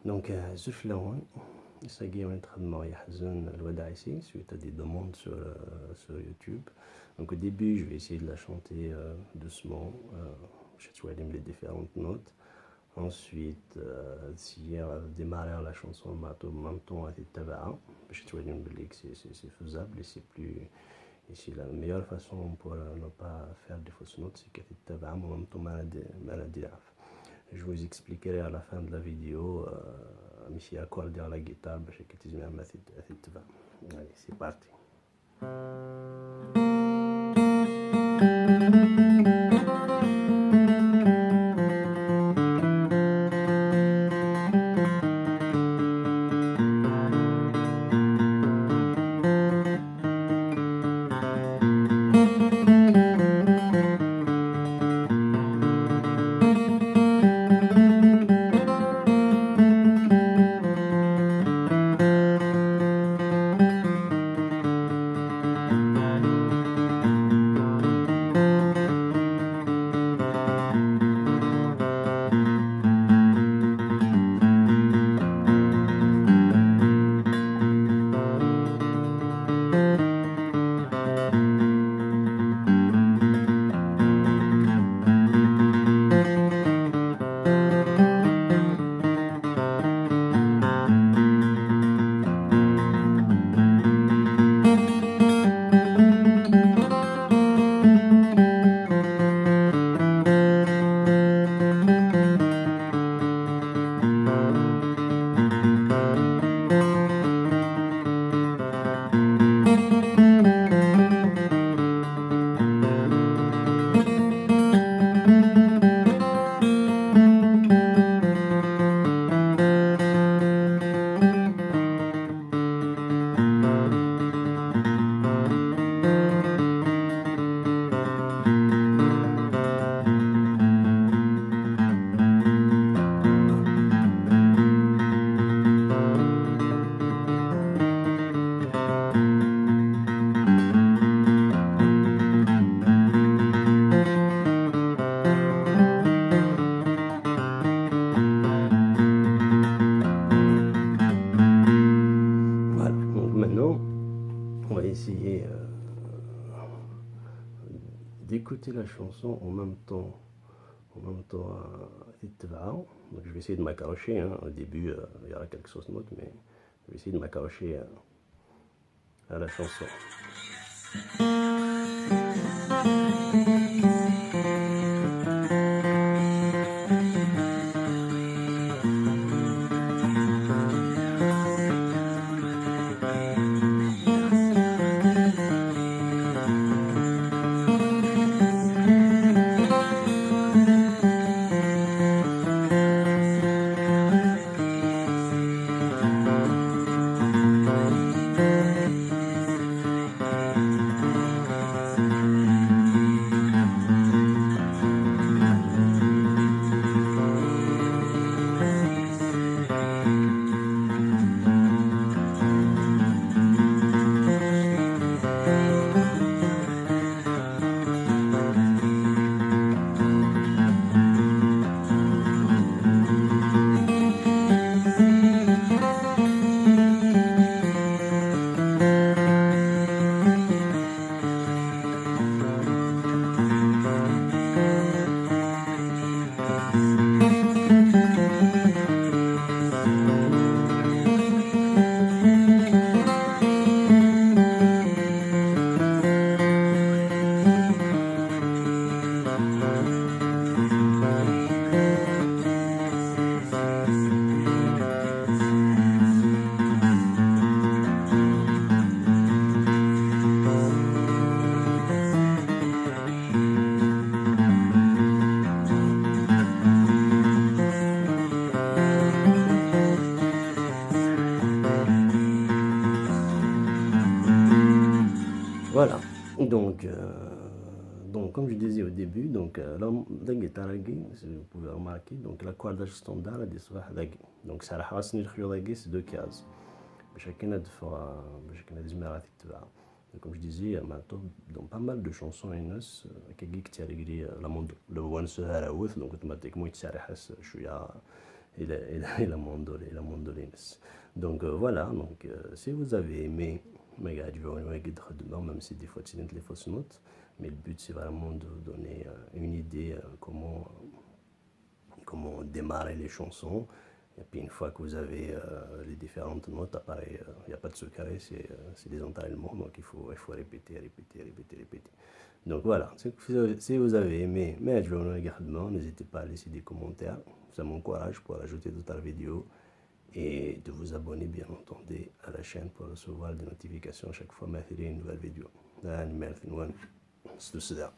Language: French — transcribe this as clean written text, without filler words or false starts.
Donc, زوج الأول يساقي ونتخدمو يحزن الوداع ici suite à des demandes sur YouTube. Donc au début, je vais essayer de la chanter doucement, je vais les différentes notes. Ensuite, si on démarre la chanson en même temps, je vais c'est faisable et c'est plus. Ici, la meilleure façon pour ne pas faire des fausses notes, c'est qu'elle est en même temps maladie. Je vous expliquerai à la fin de la vidéo ماشي accorder à la guitare باش كتجمع مع تتبع. Allez, c'est parti. On va essayer d'écouter la chanson en même temps donc je vais essayer de m'accrocher, hein. Au début il y aura quelques fausses notes, mais je vais essayer de m'accrocher à la chanson. Voilà, donc comme je disais au début, donc la guitare, si vous pouvez remarquer, donc l'accordage standard est donc ça c'est deux cases. Chacun comme je disais, dans pas mal de chansons donc automatiquement et la mandoline. Donc voilà, donc si vous avez aimé, même si des fois tu n'as les fausses notes, mais le but c'est vraiment de vous donner une idée comment démarrer les chansons. Et puis une fois que vous avez les différentes notes, il n'y a pas de secret, c'est des entraînements, donc il faut répéter, répéter, répéter, répéter. Donc voilà, si vous avez aimé, n'hésitez pas à laisser des commentaires, ça m'encourage pour ajouter d'autres vidéos et de vous abonner bien entendu à la chaîne pour recevoir des notifications chaque fois que je une nouvelle vidéo. C'est tout ça.